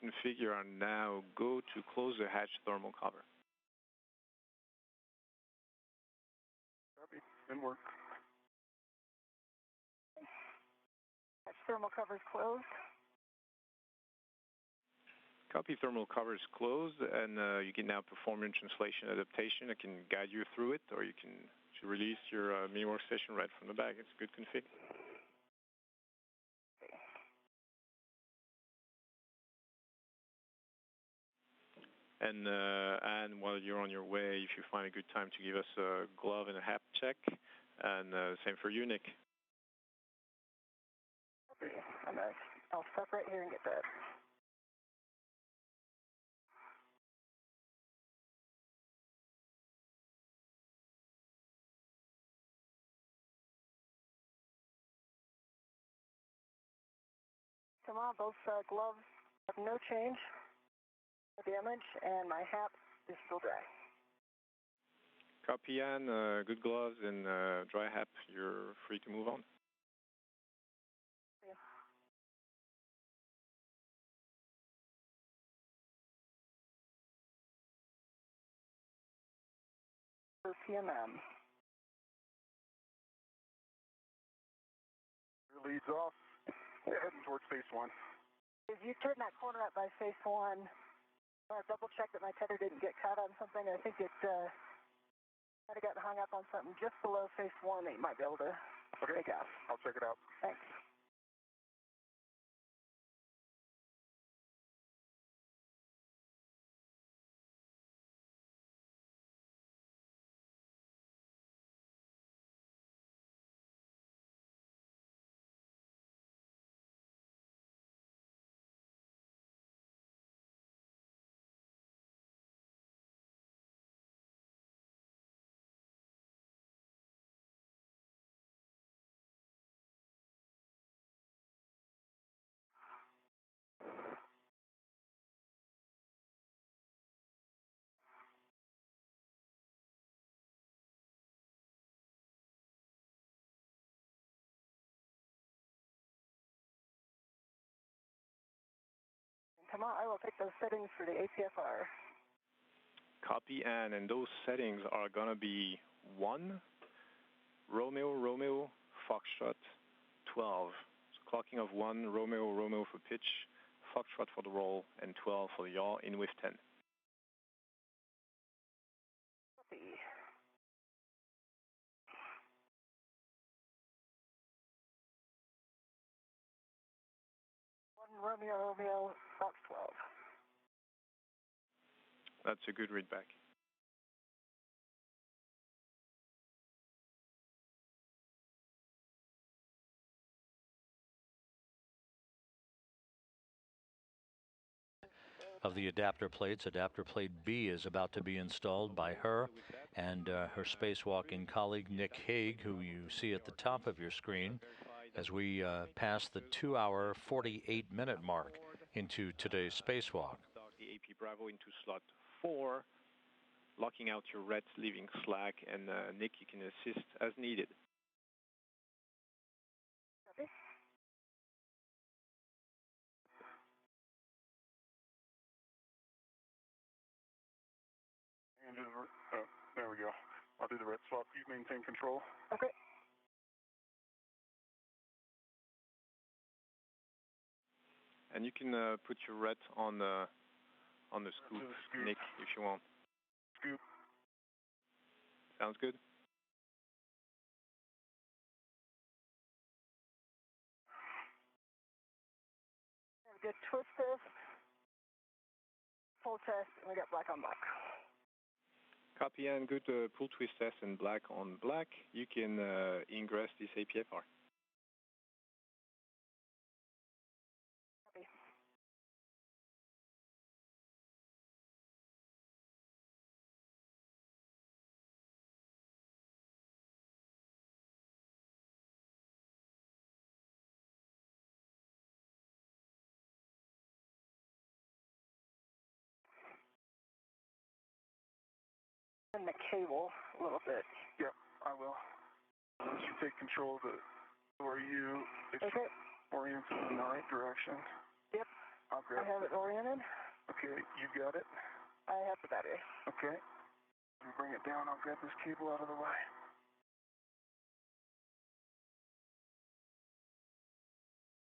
configure are now go to close the hatch thermal cover. Copy. Good work. Hatch thermal cover is closed. Copy, thermal cover is closed, and you can now perform your translation adaptation. I can guide you through it, or you can release your mini workstation right from the back. It's a good config. And while you're on your way, if you find a good time to give us a glove and a HAP check, and same for you, Nick. Okay, I'll stop right here and get that. Come on, both gloves have no change, no damage, and my HAP is still dry. Copy, Ann. Good gloves and dry HAP. You're free to move on. Yeah. For PMM. Your leads off. They're heading towards phase 1. If you turn that corner up by phase 1, I want to double check that my tether didn't get caught on something. I think it might have gotten hung up on something just below phase 1 that you might be able to take off. I'll check it out. Thanks. Come on, I will take those settings for the APFR. Copy, Ann, and those settings are going to be 1, Romeo, Romeo, Foxtrot, 12. So clocking of 1, Romeo, Romeo for pitch, Foxtrot for the roll, and 12 for the yaw in with 10. Copy. Romeo, Romeo, Fox 12. That's a good read back. Of the adapter plates, adapter plate B is about to be installed by her and her spacewalking colleague Nick Hague, who you see at the top of your screen as we pass the 2-hour, 48-minute mark into today's spacewalk. The AP Bravo into slot 4, locking out your reds, leaving slack, and Nick, you can assist as needed. Copy. And there we go. I'll do the red swap. You maintain control. Okay. And you can put your red on the scoop, Nick, if you want. Scoop. Sounds good. Good twist test, pull test, and we got black on black. Copy, and good pull twist test and black on black. You can ingress this APFR. Copy. And the cable a little bit. Yep, I will. Once you take control of the door, you Okay. orient in the right direction. Yep. I'll grab I have it oriented. Okay, you got it. I have the battery. Okay. Bring it down. I'll grab this cable out of the way.